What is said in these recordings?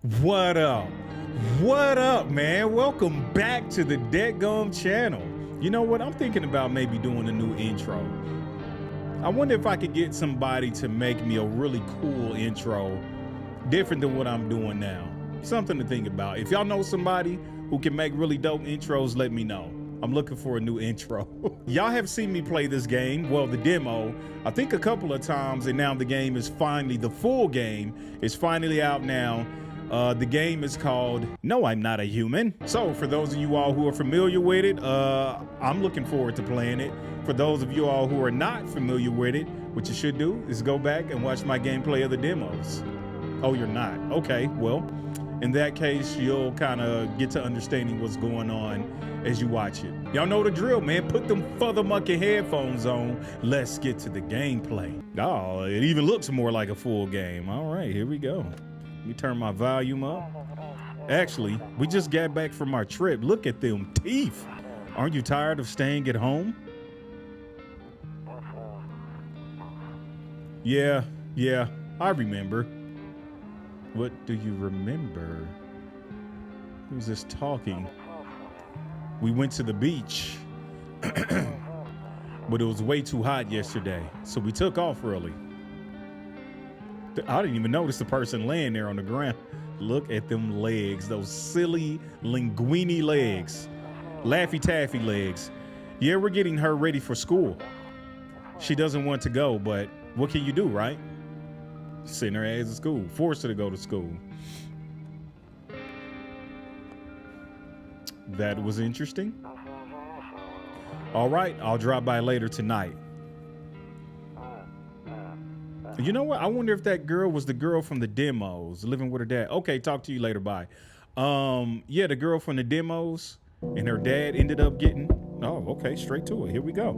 What up? What up, man? Welcome back to the Deadgum channel. You know what? I'm thinking about maybe doing a new intro. I wonder if I could get somebody to make me a really cool intro, different than what I'm doing now. Something to think about. If y'all know somebody who can make really dope intros, let me know. I'm looking for a new intro. Y'all have seen me play this game, well, the demo, I think a couple of times, and now the game is finally, the full game is finally out now. The game is called No, I'm Not a Human. So for those of you all who are familiar with it, I'm looking forward to playing it. For those of you all who are not familiar with it, what you should do is go back and watch my gameplay of the demos. Oh, you're not? Okay, well, in that case, you'll kind of get to understanding what's going on as you watch it. Y'all know the drill, man. Put them further monkey headphones on. Let's get to the gameplay. Oh, it even looks more like a full game. All right, here we go. Let me turn my volume up. Actually, we just got back from our trip. Look at them teeth. Aren't you tired of staying at home? Yeah, I remember. What do you remember? Who's this talking? We went to the beach, but it was way too hot yesterday, so we took off early. I didn't even notice the person laying there on the ground. Look at them legs, those silly linguini legs, Laffy Taffy legs. Yeah, we're getting her ready for school. She doesn't want to go, but what can you do, right? Send her ass to school, force her to go to school. That was interesting. All right, I'll drop by later tonight. You know what? I wonder if that girl was the girl from the demos, living with her dad. Okay, talk to you later. Bye. Yeah, the girl from the demos and her dad ended up getting. Oh, okay, straight to it. Here we go.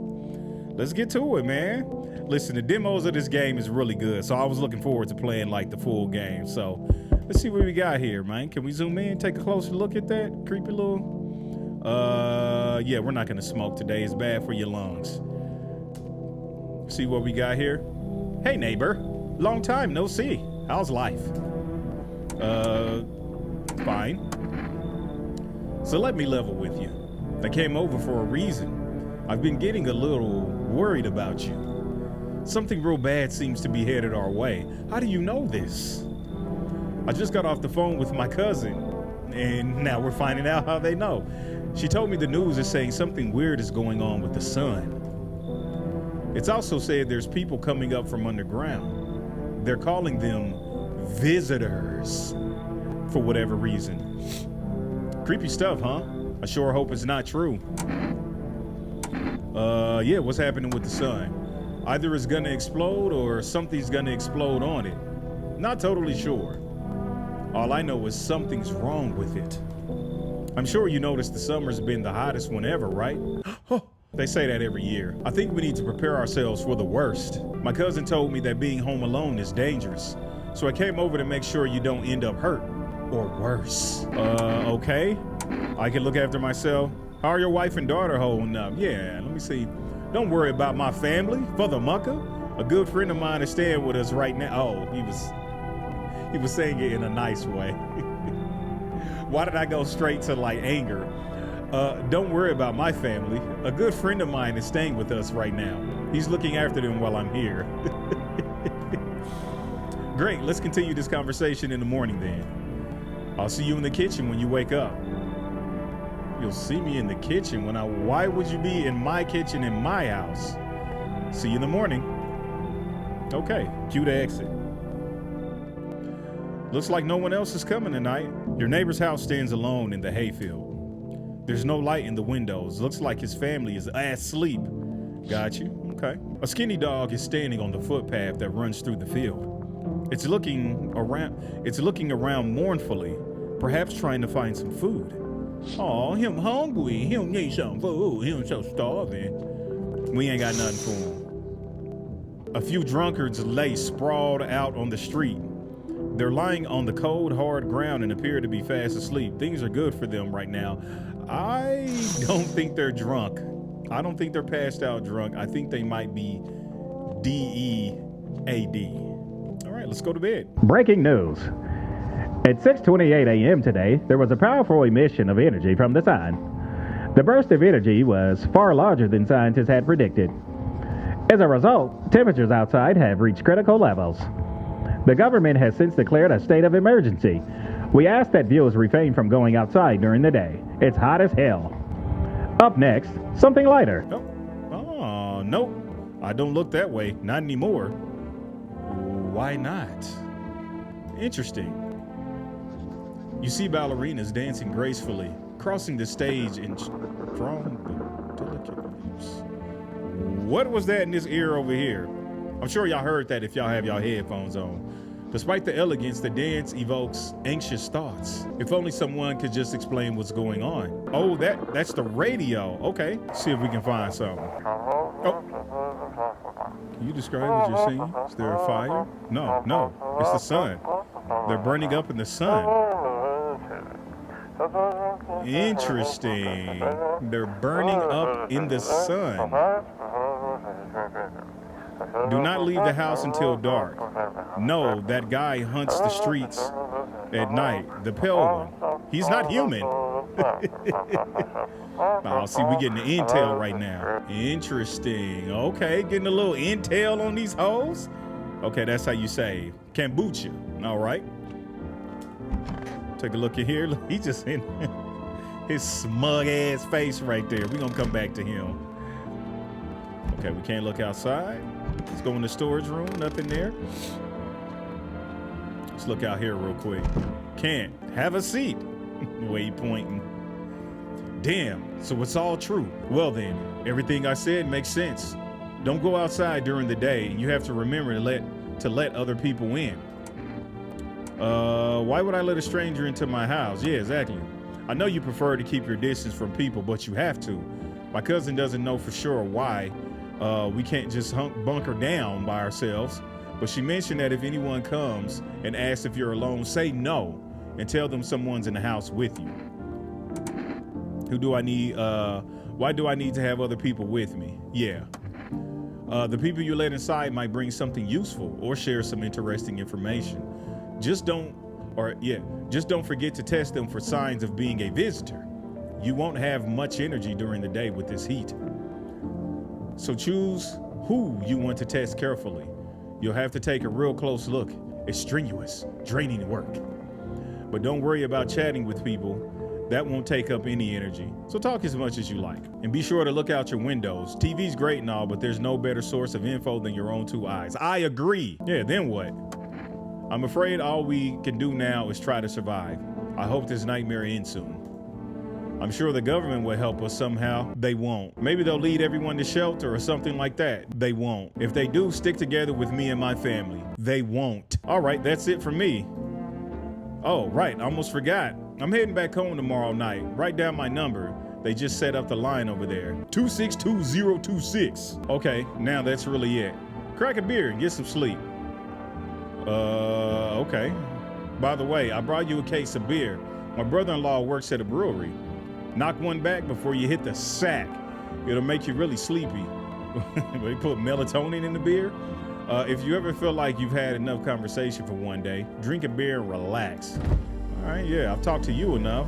Let's get to it, man. Listen, the demos of this game is really good, so I was looking forward to playing like the full game. So let's see what we got here, man. Can we zoom in, take a closer look at that creepy little? Yeah, we're not gonna smoke today. It's bad for your lungs. See what we got here. Hey neighbor, long time no see. How's life? Fine. So let me level with you. I came over for a reason. I've been getting a little worried about you. Something real bad seems to be headed our way. How do you know this? I just got off the phone with my cousin, and now we're finding out how they know. She told me the news is saying something weird is going on with the sun. It's also said there's people coming up from underground. They're calling them visitors for whatever reason. Creepy stuff, huh? I sure hope it's not true. Yeah, what's happening with the sun? Either it's gonna explode or something's gonna explode on it. Not totally sure. All I know is something's wrong with it. I'm sure you noticed the summer's been the hottest one ever, right? They say that every year. I think we need to prepare ourselves for the worst. My cousin told me that being home alone is dangerous. So I came over to make sure you don't end up hurt or worse. Okay. I can look after myself. How are your wife and daughter holding up? Yeah, let me see. Don't worry about my family, for the mucker. A good friend of mine is staying with us right now. Oh, he was saying it in a nice way. Why did I go straight to like anger? Don't worry about my family. A good friend of mine is staying with us right now. He's looking after them while I'm here. Great, let's continue this conversation in the morning then. I'll see you in the kitchen when you wake up. You'll see me in the kitchen why would you be in my kitchen in my house? See you in the morning. Okay, cue to exit. Looks like no one else is coming tonight. Your neighbor's house stands alone in the hayfield. There's no light in the windows. Looks like his family is asleep. Got you, okay. A skinny dog is standing on the footpath that runs through the field. It's looking around mournfully, perhaps trying to find some food. Oh, him hungry. Him need some food. Him so starving. We ain't got nothing for him. A few drunkards lay sprawled out on the street. They're lying on the cold, hard ground and appear to be fast asleep. Things are good for them right now. I don't think they're drunk. I don't think they're passed out drunk. I think they might be DEAD. All right, let's go to bed. Breaking news. At 6:28 a.m. today, there was a powerful emission of energy from the sun. The burst of energy was far larger than scientists had predicted. As a result, temperatures outside have reached critical levels. The government has since declared a state of emergency. We ask that viewers refrain from going outside during the day. It's hot as hell. Up next, something lighter. Oh, nope. I don't look that way. Not anymore. Why not? Interesting. You see ballerinas dancing gracefully, crossing the stage and strong but delicate moves. What was that in this ear over here? I'm sure y'all heard that if y'all have y'all headphones on. Despite the elegance, the dance evokes anxious thoughts. If only someone could just explain what's going on. Oh, that's the radio. Okay, see if we can find something. Oh. Can you describe what you're seeing? Is there a fire? No, it's the sun. They're burning up in the sun. Interesting. They're burning up in the sun. Do not leave the house until dark. No, that guy hunts the streets at night. The pale one. He's not human. Oh, see, we getting the intel right now. Interesting. Okay, getting a little intel on these hoes. Okay, that's how you say kombucha. All right. Take a look at here. Look, he just in his smug ass face right there. We're gonna come back to him. Okay, we can't look outside. Let's go in the storage room. Nothing there. Let's look out here real quick. Can't. Have a seat. The way he pointing. Damn. So it's all true. Well then, everything I said makes sense. Don't go outside during the day. You have to remember to let other people in. Why would I let a stranger into my house? Yeah, exactly. I know you prefer to keep your distance from people, but you have to. My cousin doesn't know for sure why. We can't just bunker down by ourselves. But she mentioned that if anyone comes and asks if you're alone, say no and tell them someone's in the house with you. Why do I need to have other people with me? Yeah. The people you let inside might bring something useful or share some interesting information. Just don't forget to test them for signs of being a visitor. You won't have much energy during the day with this heat. So choose who you want to test carefully. You'll have to take a real close look. It's strenuous, draining work. But don't worry about chatting with people. That won't take up any energy. So talk as much as you like. And be sure to look out your windows. TV's great and all, but there's no better source of info than your own two eyes. I agree. Yeah, then what? I'm afraid all we can do now is try to survive. I hope this nightmare ends soon. I'm sure the government will help us somehow. They won't. Maybe they'll lead everyone to shelter or something like that. They won't. If they do, stick together with me and my family. They won't. All right, that's it for me. Oh, right, I almost forgot. I'm heading back home tomorrow night. Write down my number. They just set up the line over there. 262026. Okay, now that's really it. Crack a beer and get some sleep. Okay. By the way, I brought you a case of beer. My brother-in-law works at a brewery. Knock one back before you hit the sack. It'll make you really sleepy. They put melatonin in the beer. If you ever feel like you've had enough conversation for one day, drink a beer and relax. All right, yeah, I've talked to you enough.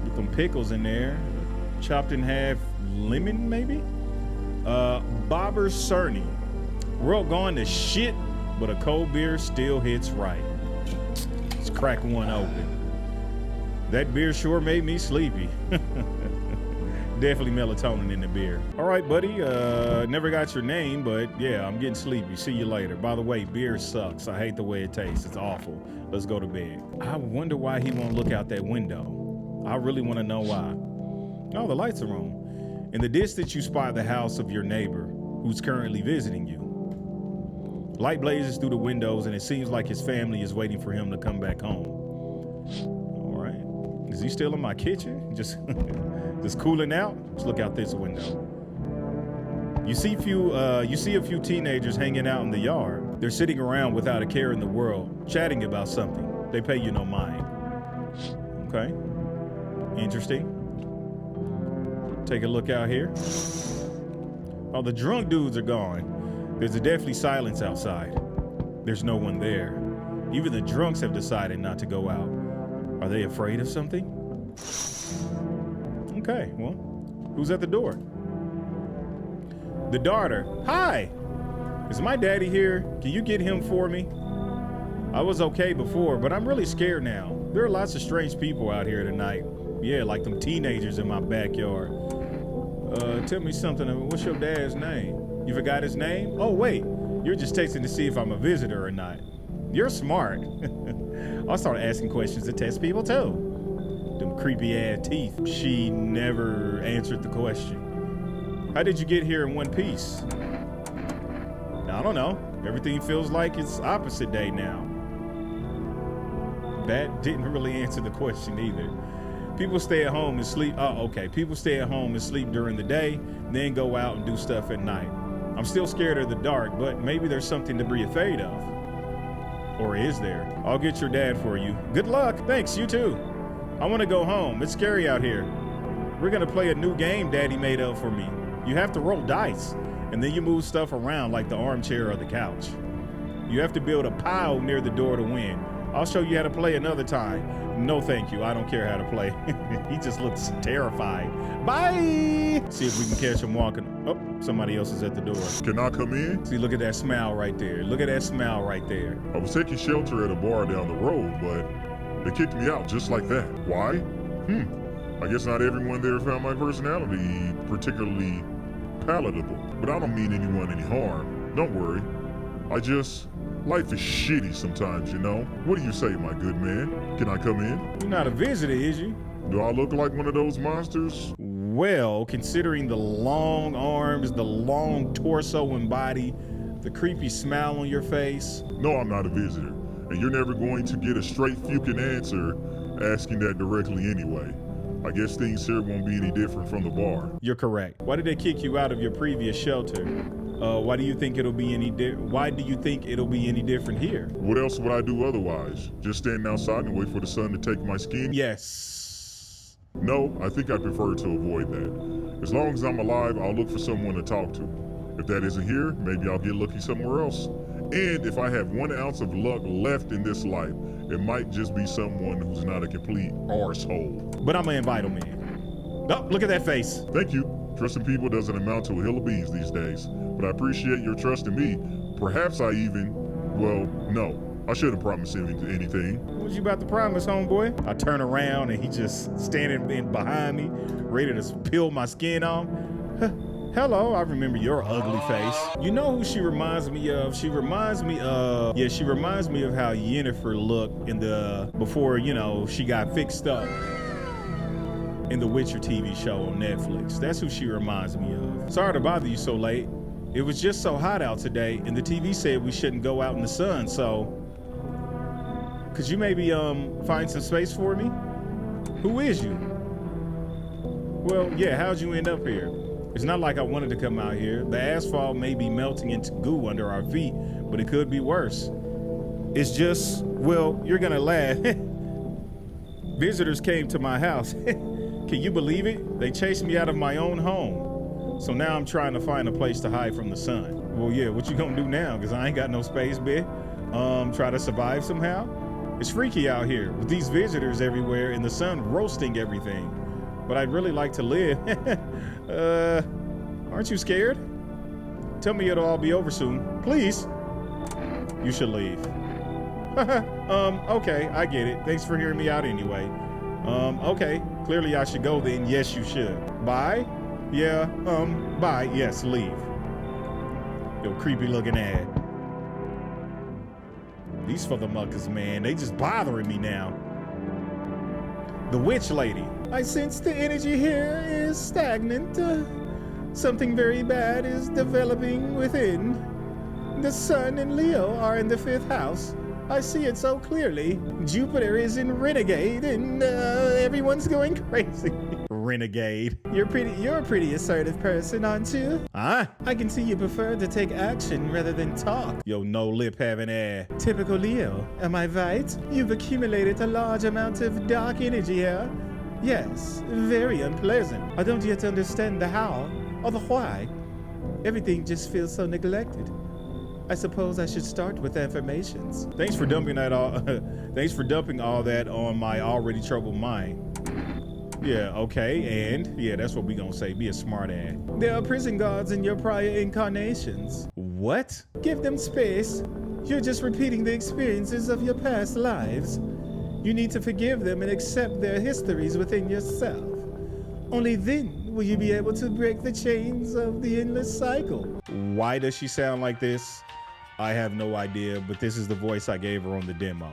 Get them pickles in there. Chopped in half lemon, maybe? Bobber Cerny. World going to shit, but a cold beer still hits right. Let's crack one open. That beer sure made me sleepy. Definitely melatonin in the beer. All right, buddy. Never got your name, but yeah, I'm getting sleepy. See you later. By the way, beer sucks. I hate the way it tastes. It's awful. Let's go to bed. I wonder why he won't look out that window. I really want to know why. Oh, the lights are on. In the distance, you spot the house of your neighbor who's currently visiting you. Light blazes through the windows, and it seems like his family is waiting for him to come back home. All right. Is he still in my kitchen? Just cooling out? Let's look out this window. You see a few teenagers hanging out in the yard. They're sitting around without a care in the world, chatting about something. They pay you no mind. Okay. Interesting. Take a look out here. Oh, the drunk dudes are gone. There's a deathly silence outside. There's no one there. Even the drunks have decided not to go out. Are they afraid of something? Okay, well, who's at the door? The daughter. Hi! Is my daddy here? Can you get him for me? I was okay before, but I'm really scared now. There are lots of strange people out here tonight. Yeah, like them teenagers in my backyard. Tell me something. What's your dad's name? You forgot his name? Oh, wait. You're just texting to see if I'm a visitor or not. You're smart. I'll start asking questions to test people too. Them creepy ass teeth. She never answered the question. How did you get here in one piece? I don't know. Everything feels like it's opposite day now. That didn't really answer the question either. People stay at home and sleep. Oh, okay. People stay at home and sleep during the day, then go out and do stuff at night. I'm still scared of the dark, but maybe there's something to be afraid of. Or is there? I'll get your dad for you. Good luck. Thanks, you too. I want to go home. It's scary out here. We're going to play a new game Daddy made up for me. You have to roll dice, and then you move stuff around like the armchair or the couch. You have to build a pile near the door to win. I'll show you how to play another time. No, thank you. I don't care how to play. He just looks terrified. Bye! See if we can catch him walking. Oh, somebody else is at the door. Can I come in? See, look at that smile right there. Look at that smile right there. I was taking shelter at a bar down the road, but they kicked me out just like that. Why? I guess not everyone there found my personality particularly palatable. But I don't mean anyone any harm. Don't worry. Life is shitty sometimes, you know? What do you say, my good man? Can I come in? You're not a visitor, is you? Do I look like one of those monsters? Well, considering the long arms, the long torso and body, the creepy smile on your face. No, I'm not a visitor. And you're never going to get a straight fucking answer asking that directly anyway. I guess things here won't be any different from the bar. You're correct. Why did they kick you out of your previous shelter? Why do you think it'll be any different here? What else would I do otherwise? Just stand outside and wait for the sun to take my skin? Yes. No, I think I prefer to avoid that. As long as I'm alive, I'll look for someone to talk to. If that isn't here, maybe I'll get lucky somewhere else. And if I have 1 ounce of luck left in this life, it might just be someone who's not a complete arsehole. But I'm gonna invite him in. Oh, look at that face. Thank you. Trusting people doesn't amount to a hill of beans these days. But I appreciate your trust in me. Perhaps I even, well, no. I shouldn't promise him anything. What was you about to promise, homeboy? I turn around and he just standing in behind me, ready to peel my skin off. Hello, I remember your ugly face. You know who she reminds me of? She reminds me of how Yennefer looked in before, she got fixed up in the Witcher TV show on Netflix. That's who she reminds me of. Sorry to bother you so late. It was just so hot out today, and the TV said we shouldn't go out in the sun, so could you maybe find some space for me? Who is you? Well, yeah, how'd you end up here? It's not like I wanted to come out here. The asphalt may be melting into goo under our feet, but it could be worse. It's just, well, you're gonna laugh. Visitors came to my house. Can you believe it? They chased me out of my own home. So now I'm trying to find a place to hide from the sun. Well, yeah, what you gonna do now? Cause I ain't got no space, bitch. Try to survive somehow? It's freaky out here with these visitors everywhere and the sun roasting everything. But I'd really like to live. Aren't you scared? Tell me it'll all be over soon. Please. You should leave. Okay, I get it. Thanks for hearing me out anyway. Okay, clearly I should go then. Yes, you should. Bye? Yeah, bye. Yes, leave. Yo, creepy looking ad. These motherfuckers, man, they just bothering me now. The witch lady. I sense the energy here is stagnant. Something very bad is developing within. The sun and Leo are in the 5th house. I see it so clearly. Jupiter is in renegade and everyone's going crazy. Renegade. You're a pretty assertive person, aren't you? Huh? I can see you prefer to take action rather than talk. Yo, no lip having air. Typical Leo, am I right? You've accumulated a large amount of dark energy here. Yes, very unpleasant. I don't yet understand the how or the why. Everything just feels so neglected. I suppose I should start with affirmations. Thanks for dumping that all. Thanks for dumping all that on my already troubled mind. Yeah, okay, and yeah, that's what we gonna say. Be a smart ass. There are prison guards in your prior incarnations. What? Give them space. You're just repeating the experiences of your past lives. You need to forgive them and accept their histories within yourself. Only then will you be able to break the chains of the endless cycle. Why does she sound like this? I have no idea, but this is the voice I gave her on the demo.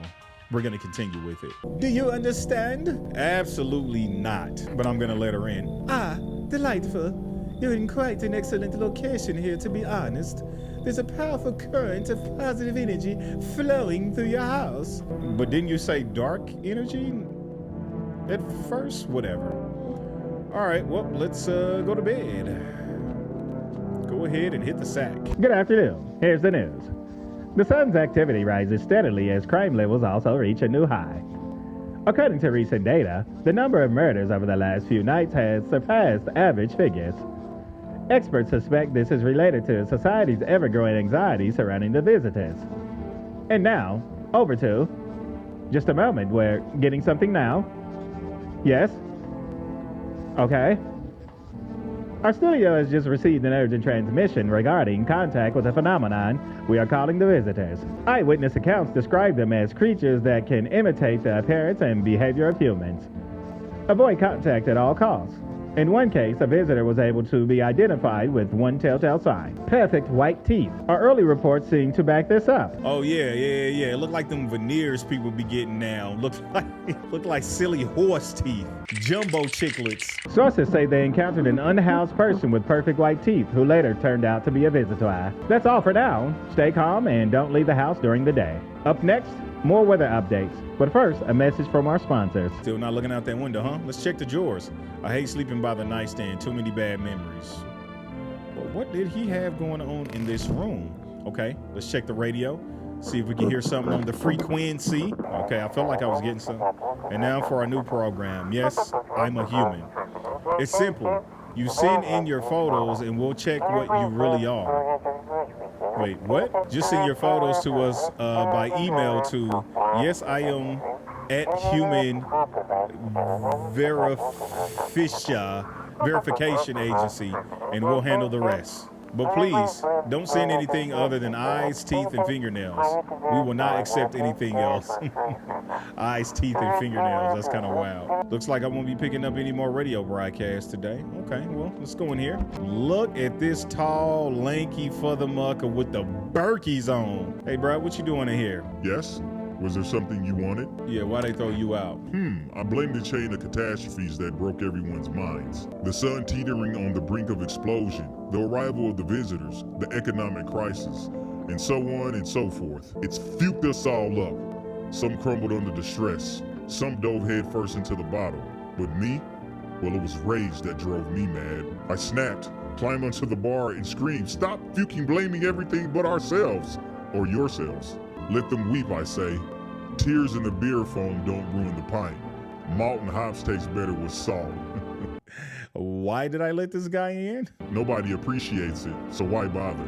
We're gonna continue with it. Do you understand? Absolutely not, but I'm gonna let her in. Ah, delightful. You're in quite an excellent location here, to be honest. There's a powerful current of positive energy flowing through your house. But didn't you say dark energy at first? Whatever. All right, well, let's go to bed. Go ahead and hit the sack. Good afternoon. Here's the news. The sun's activity rises steadily as crime levels also reach a new high. According to recent data, the number of murders over the last few nights has surpassed average figures. Experts suspect this is related to society's ever-growing anxiety surrounding the visitors. And now, over to just a moment, we're getting something now. Yes? Okay. Our studio has just received an urgent transmission regarding contact with a phenomenon we are calling the visitors. Eyewitness accounts describe them as creatures that can imitate the appearance and behavior of humans. Avoid contact at all costs. In one case, a visitor was able to be identified with one telltale sign: perfect white teeth. Our early reports seem to back this up. Oh yeah. It looked like them veneers people be getting now. Look like silly horse teeth. Jumbo chiclets. Sources say they encountered an unhoused person with perfect white teeth who later turned out to be a visitor. That's all for now. Stay calm and don't leave the house during the day. Up next, more weather updates. But first, a message from our sponsors. Still not looking out that window, huh? Let's check the drawers. I hate sleeping by the nightstand. Too many bad memories. But what did he have going on in this room? Okay, let's check the radio. See if we can hear something on the frequency. Okay, I felt like I was getting some. And now for our new program. Yes, I'm a human. It's simple. You send in your photos and we'll check what you really are. Wait, what? Just send your photos to us by email to yesiam @human verification agency, and we'll handle the rest. But please, don't send anything other than eyes, teeth, and fingernails. We will not accept anything else. Eyes, teeth, and fingernails. That's kind of wild. Looks like I won't be picking up any more radio broadcasts today. Okay, well, let's go in here. Look at this tall, lanky furthermucker with the Berkeys on. Hey, bro, what you doing in here? Yes? Was there something you wanted? Yeah, why they throw you out? I blame the chain of catastrophes that broke everyone's minds. The sun teetering on the brink of explosion, the arrival of the visitors, the economic crisis, and so on and so forth. It's fuked us all up. Some crumbled under the stress. Some dove headfirst into the bottle. But me? Well, it was rage that drove me mad. I snapped, climbed onto the bar, and screamed, "Stop fucking blaming everything but ourselves. Or yourselves. Let them weep, I say. Tears in the beer foam don't ruin the pint. Malt and hops taste better with salt." Why did I let this guy in? Nobody appreciates it, so why bother?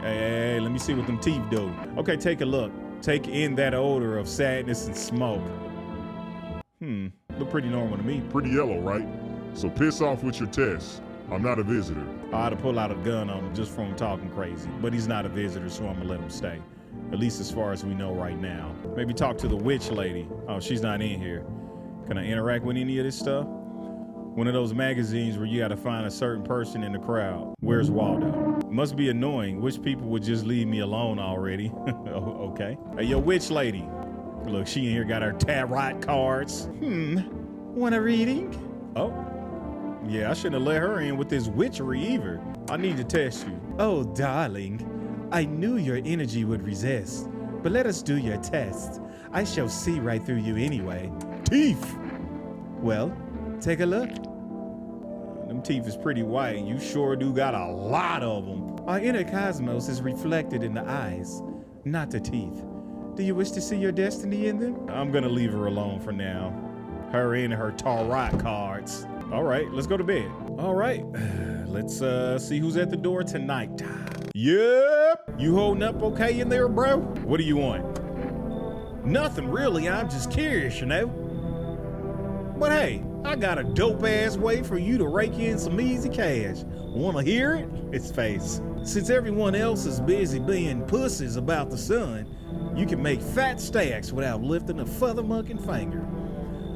Hey, let me see what them teeth do. Okay, take a look. Take in that odor of sadness and smoke. Look pretty normal to me. Pretty yellow, right? So piss off with your test. I'm not a visitor. I ought to pull out a gun on him just from him talking crazy. But he's not a visitor, so I'm gonna let him stay. At least as far as we know right now. Maybe talk to the witch lady. Oh, she's not in here. Can I interact with any of this stuff? One of those magazines where you gotta find a certain person in the crowd. Where's Waldo? Must be annoying. Wish people would just leave me alone already. Okay. Hey, yo, witch lady. Look, she in here got her tarot cards. Want a reading? Oh. Yeah, I shouldn't have let her in with this witchery either. I need to test you. Oh, darling. I knew your energy would resist, but let us do your test. I shall see right through you anyway. Teeth! Well, take a look. Them teeth is pretty white. You sure do got a lot of them. Our inner cosmos is reflected in the eyes, not the teeth. Do you wish to see your destiny in them? I'm gonna leave her alone for now. Her and her tarot cards. All right, let's go to bed. All right, let's see who's at the door tonight. Yep. You holding up okay in there, bro? What do you want? Nothing really. I'm just curious, you know. But hey, I got a dope-ass way for you to rake in some easy cash. Wanna hear it? His face. Since everyone else is busy being pussies about the sun, you can make fat stacks without lifting a feather-mucking finger.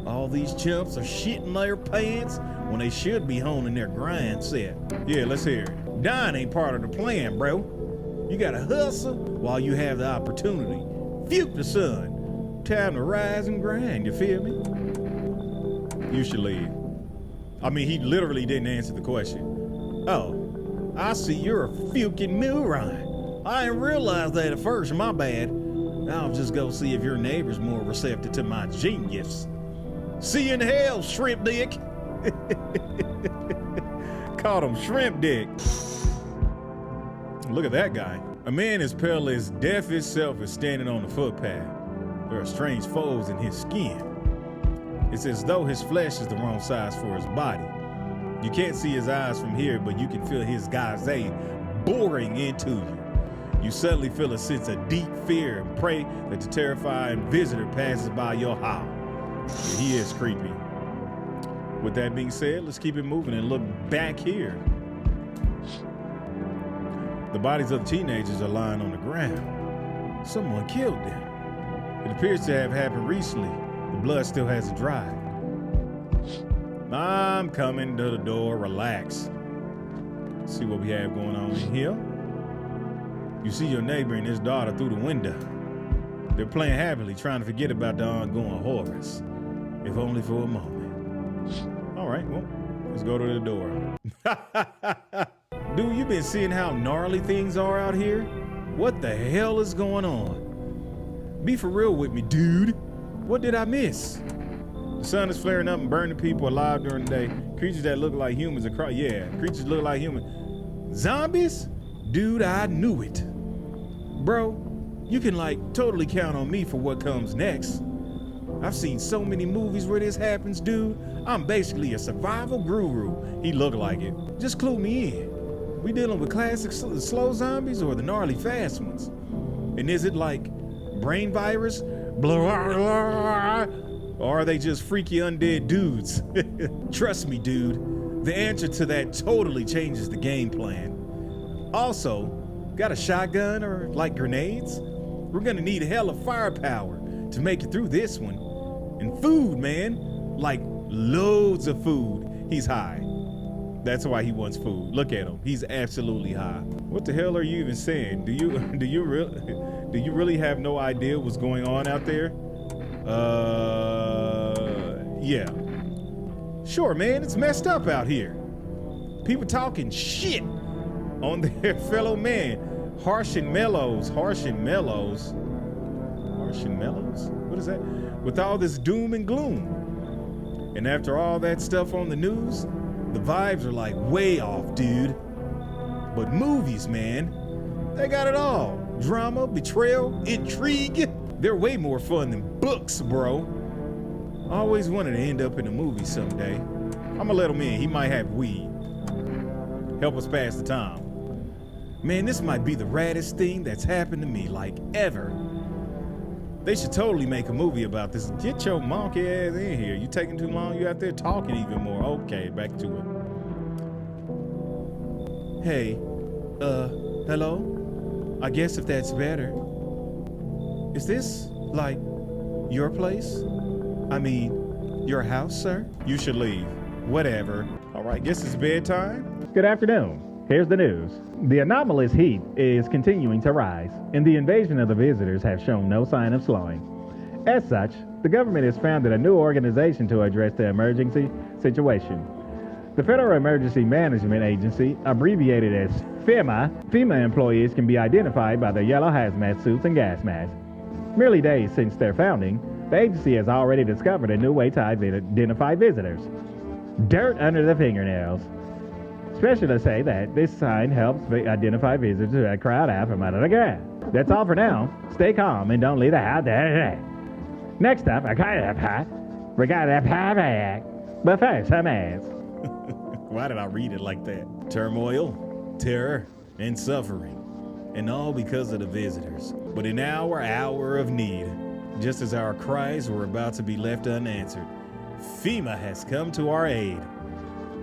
All these chumps are shitting their pants when they should be honing their grind set. Yeah, let's hear it. Dying ain't part of the plan, bro. You gotta hustle while you have the opportunity. Fuke the sun. Time to rise and grind, you feel me? You should leave. I mean, he literally didn't answer the question. Oh, I see you're a fucking moron. I didn't realize that at first, my bad. I'll just go see if your neighbor's more receptive to my genius. See you in hell, shrimp dick. Called him shrimp dick. Look at that guy. A man as pale as death itself is standing on the footpath. There are strange folds in his skin. It's as though his flesh is the wrong size for his body. You can't see his eyes from here, but you can feel his gaze boring into you. You suddenly feel a sense of deep fear and pray that the terrifying visitor passes by your house. He is creepy. With that being said, let's keep it moving and look back here. The bodies of the teenagers are lying on the ground. Someone killed them. It appears to have happened recently. The blood still hasn't dried. I'm coming to the door. Relax. See what we have going on in here. You see your neighbor and his daughter through the window. They're playing happily, trying to forget about the ongoing horrors, if only for a moment. All right, well, let's go to the door. Dude, you been seeing how gnarly things are out here? What the hell is going on? Be for real with me, dude. What did I miss? The sun is flaring up and burning people alive during the day. Creatures that look like humans across. Yeah, creatures look like humans. Zombies? Dude, I knew it. Bro, you can totally count on me for what comes next. I've seen so many movies where this happens, dude. I'm basically a survival guru. He looked like it. Just clue me in. We dealing with classic slow zombies or the gnarly fast ones? And is it like brain virus? Blah, blah, blah. Or are they just freaky undead dudes? Trust me, dude. The answer to that totally changes the game plan. Also, got a shotgun or grenades? We're gonna need hella firepower to make it through this one. And food, man. Loads of food. He's high. That's why he wants food. Look at him. He's absolutely high. What the hell are you even saying? Do you really have no idea what's going on out there? Yeah. Sure, man. It's messed up out here. People talking shit on their fellow man. Harsh and mellows. What is that? With all this doom and gloom. And after all that stuff on the news, the vibes are way off, dude. But movies, man, they got it all. Drama, betrayal, intrigue. They're way more fun than books, bro. I always wanted to end up in a movie someday. I'm gonna let him in. He might have weed. Help us pass the time. Man, this might be the raddest thing that's happened to me, ever. They should totally make a movie about this. Get your monkey ass in here. You taking too long? You out there talking even more. Okay, back to it. Hey, hello? I guess if that's better. Is this, your place? I mean, your house, sir? You should leave. Whatever. All right, guess it's bedtime. Good afternoon. Here's the news. The anomalous heat is continuing to rise, and the invasion of the visitors have shown no sign of slowing. As such, the government has founded a new organization to address the emergency situation. The Federal Emergency Management Agency, abbreviated as FEMA, FEMA employees can be identified by their yellow hazmat suits and gas masks. Merely days since their founding, the agency has already discovered a new way to identify visitors. Dirt under the fingernails. Specialists say that this sign helps identify visitors that crowd out from under the ground. That's all for now. Stay calm and don't leave the house. Next up, we got a pie. But first, some ads. Why did I read it like that? Turmoil, terror, and suffering. And all because of the visitors. But in our hour of need, just as our cries were about to be left unanswered, FEMA has come to our aid.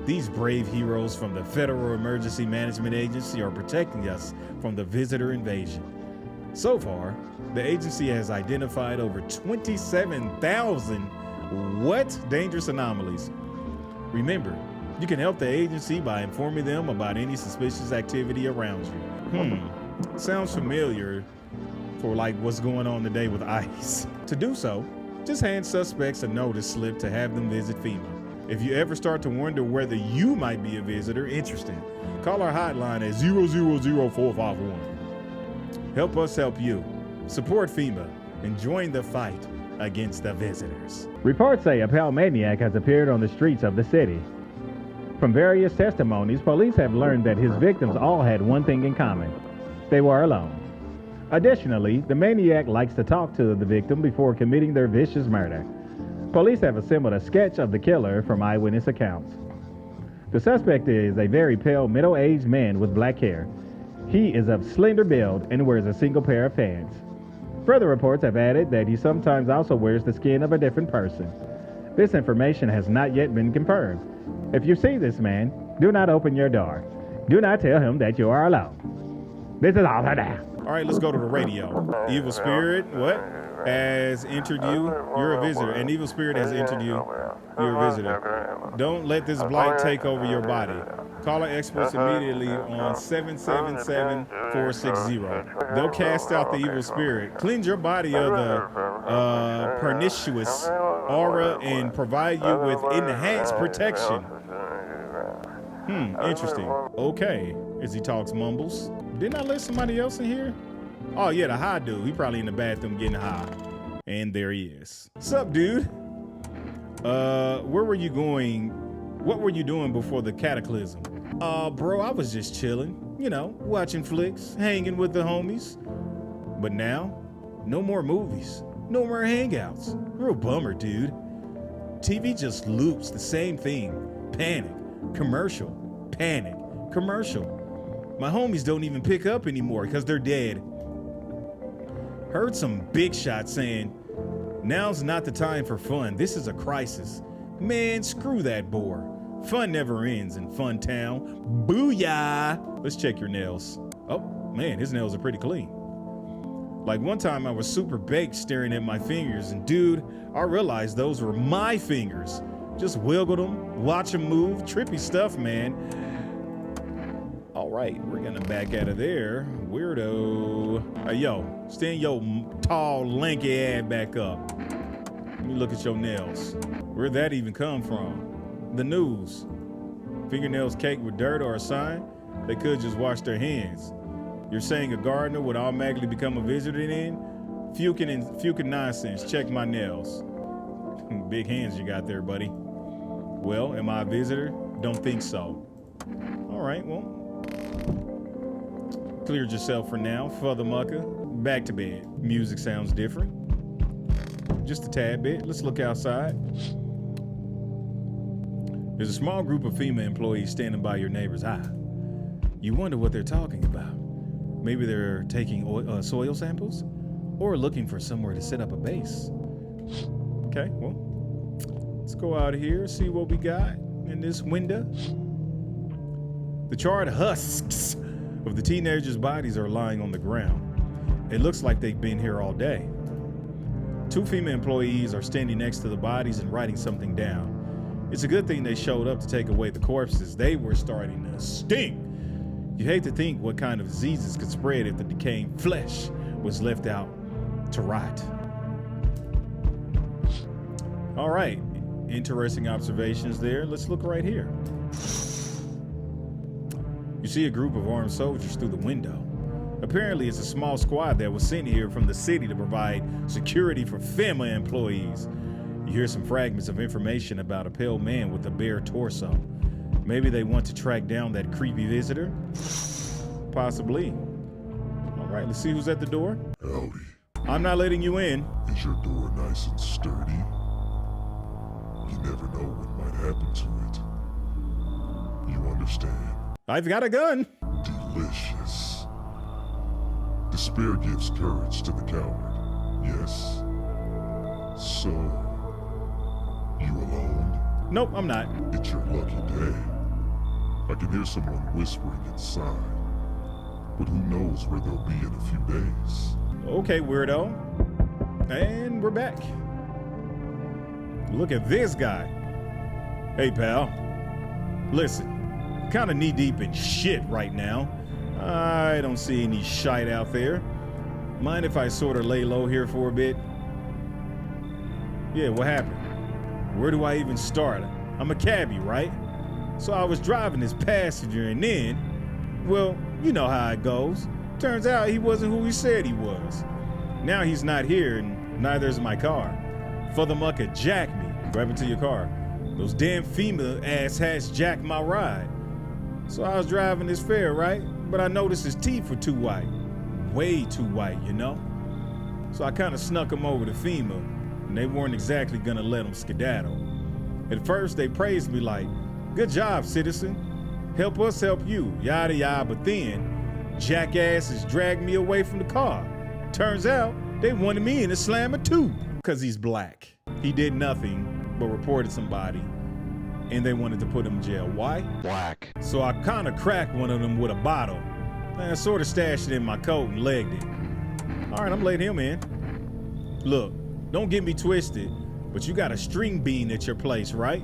These brave heroes from the Federal Emergency Management Agency are protecting us from the visitor invasion. So far, the agency has identified over 27,000 dangerous anomalies. Remember, you can help the agency by informing them about any suspicious activity around you. Sounds familiar for like what's going on today with ICE. To do so, just hand suspects a notice slip to have them visit FEMA. If you ever start to wonder whether you might be a visitor interested, call our hotline at 000451. Help us help you. Support FEMA and join the fight against the visitors. Reports say a pale maniac has appeared on the streets of the city. From various testimonies, police have learned that his victims all had one thing in common. They were alone. Additionally, the maniac likes to talk to the victim before committing their vicious murder. Police have assembled a sketch of the killer from eyewitness accounts. The suspect is a very pale, middle-aged man with black hair. He is of slender build and wears a single pair of pants. Further reports have added that he sometimes also wears the skin of a different person. This information has not yet been confirmed. If you see this man, do not open your door. Do not tell him that you are alone. This is all for now. All right, let's go to the radio. Evil spirit, what? Has entered you. You're a visitor. An evil spirit has entered you. You're a visitor. Don't let this blight take over your body. Call our experts immediately on 777-460. They'll cast out the evil spirit, cleanse your body of the pernicious aura, and provide you with enhanced protection. Interesting. Okay. As he talks mumbles. Didn't I let somebody else in here? Oh yeah, the high dude. He probably in the bathroom getting high. And there he is. Sup, dude? Where were you going? What were you doing before the cataclysm? Bro, I was just chilling. You know, watching flicks, hanging with the homies. But now, no more movies. No more hangouts. Real bummer, dude. TV just loops the same thing. Panic. Commercial. Panic. Commercial. My homies don't even pick up anymore because they're dead. Heard some big shots saying, now's not the time for fun. This is a crisis. Man, screw that bore. Fun never ends in Fun Town. Booyah! Let's check your nails. Oh, man, his nails are pretty clean. Like one time I was super baked staring at my fingers, and dude, I realized those were my fingers. Just wiggled them, watch them move. Trippy stuff, man. All right, we're gonna back out of there. Weirdo. Hey, yo, stand your tall, lanky ass back up. Let me look at your nails. Where'd that even come from? The news. Fingernails caked with dirt or a sign? They could just wash their hands. You're saying a gardener would automatically become a visitor then? Fucking nonsense. Check my nails. Big hands you got there, buddy. Well, am I a visitor? Don't think so. All right, well. Cleared yourself for now, Father Mucka. Back to bed. Music sounds different. Just a tad bit. Let's look outside. There's a small group of FEMA employees standing by your neighbor's eye. You wonder what they're talking about. Maybe they're taking soil samples or looking for somewhere to set up a base. Okay, well, let's go out here, see what we got in this window. The charred husks of the teenagers' bodies are lying on the ground. It looks like they've been here all day. 2 FEMA employees are standing next to the bodies and writing something down. It's a good thing they showed up to take away the corpses. They were starting to stink. You hate to think what kind of diseases could spread if the decaying flesh was left out to rot. All right, interesting observations there. Let's look right here. You see a group of armed soldiers through the window. Apparently, it's a small squad that was sent here from the city to provide security for FEMA employees. You hear some fragments of information about a pale man with a bare torso. Maybe they want to track down that creepy visitor? Possibly. All right, let's see who's at the door. Howdy. I'm not letting you in. Is your door nice and sturdy? You never know what might happen to it. You understand? I've got a gun. Delicious. Despair gives courage to the coward. Yes. So, you alone? Nope, I'm not. It's your lucky day. I can hear someone whispering inside. But who knows where they'll be in a few days. Okay, weirdo. And we're back. Look at this guy. Hey, pal. Listen, kind of knee-deep in shit right now. I don't see any shite out there. Mind if I sort of lay low here for a bit? Yeah, what happened? Where do I even start? I'm a cabbie, right? So I was driving this passenger and then, well, you know how it goes. Turns out he wasn't who he said he was. Now he's not here and neither is my car. For the mucker jacked me. Grab into your car. Those damn FEMA asshats jacked my ride. So I was driving this fare, right? But I noticed his teeth were too white. Way too white, you know? So I kind of snuck him over to FEMA, and they weren't exactly gonna let him skedaddle. At first, they praised me like, good job, citizen. Help us help you, yada yada, but then, jackasses dragged me away from the car. Turns out, they wanted me in a slammer too, because he's black. He did nothing but reported somebody, and they wanted to put him in jail. Why? Black. So I kind of cracked one of them with a bottle. I sort of stashed it in my coat and legged it. All right, I'm letting him in. Look, don't get me twisted, but you got a string bean at your place, right?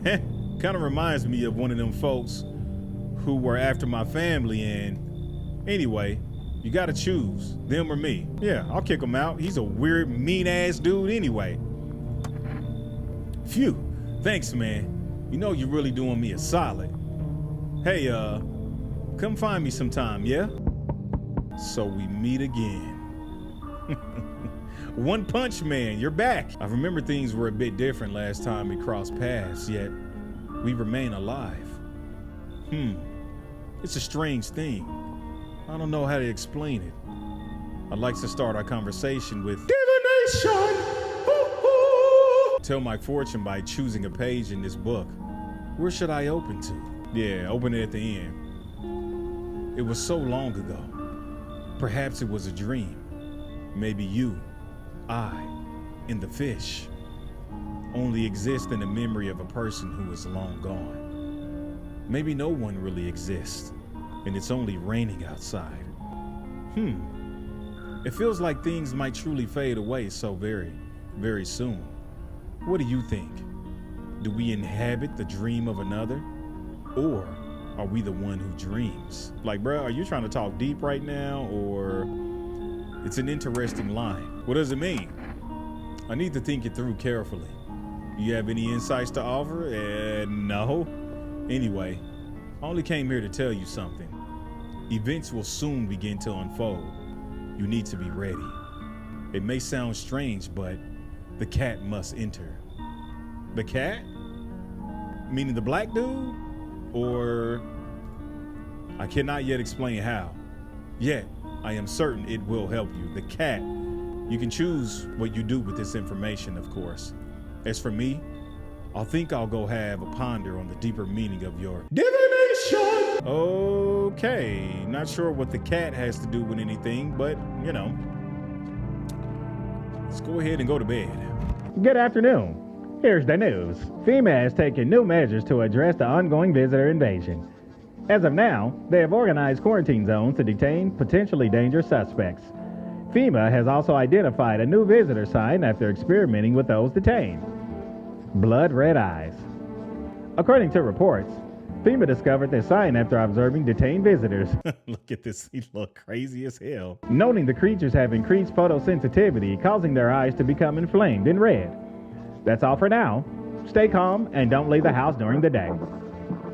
Heh, kind of reminds me of one of them folks who were after my family and anyway, you got to choose, them or me. Yeah, I'll kick him out. He's a weird, mean-ass dude anyway. Phew, thanks, man. You know you're really doing me a solid. Hey, come find me sometime, yeah? So we meet again. One Punch Man, you're back. I remember things were a bit different last time we crossed paths, yet we remain alive. It's a strange thing. I don't know how to explain it. I'd like to start our conversation with divination. Tell my fortune by choosing a page in this book. Where should I open to? Yeah, open it at the end. It was so long ago. Perhaps it was a dream. Maybe you, I, and the fish only exist in the memory of a person who is long gone. Maybe no one really exists, and it's only raining outside. It feels like things might truly fade away so very, very soon. What do you think? Do we inhabit the dream of another? Or are we the one who dreams? Like, bro, are you trying to talk deep right now? Or it's an interesting line. What does it mean? I need to think it through carefully. Do you have any insights to offer? No. Anyway, I only came here to tell you something. Events will soon begin to unfold. You need to be ready. It may sound strange, but the cat must enter. The cat? Meaning the black dude? Or I cannot yet explain how. Yet, I am certain it will help you. The cat. You can choose what you do with this information, of course. As for me, I'll go have a ponder on the deeper meaning of your divination. Okay, not sure what the cat has to do with anything, but you know. Let's go ahead and go to bed. Good afternoon. Here's the news. FEMA has taken new measures to address the ongoing visitor invasion. As of now, they have organized quarantine zones to detain potentially dangerous suspects. FEMA has also identified a new visitor sign after experimenting with those detained. Blood red eyes. According to reports, FEMA discovered this sign after observing detained visitors. Look at this, he look crazy as hell. Noting the creatures have increased photosensitivity, causing their eyes to become inflamed and red. That's all for now. Stay calm and don't leave the house during the day.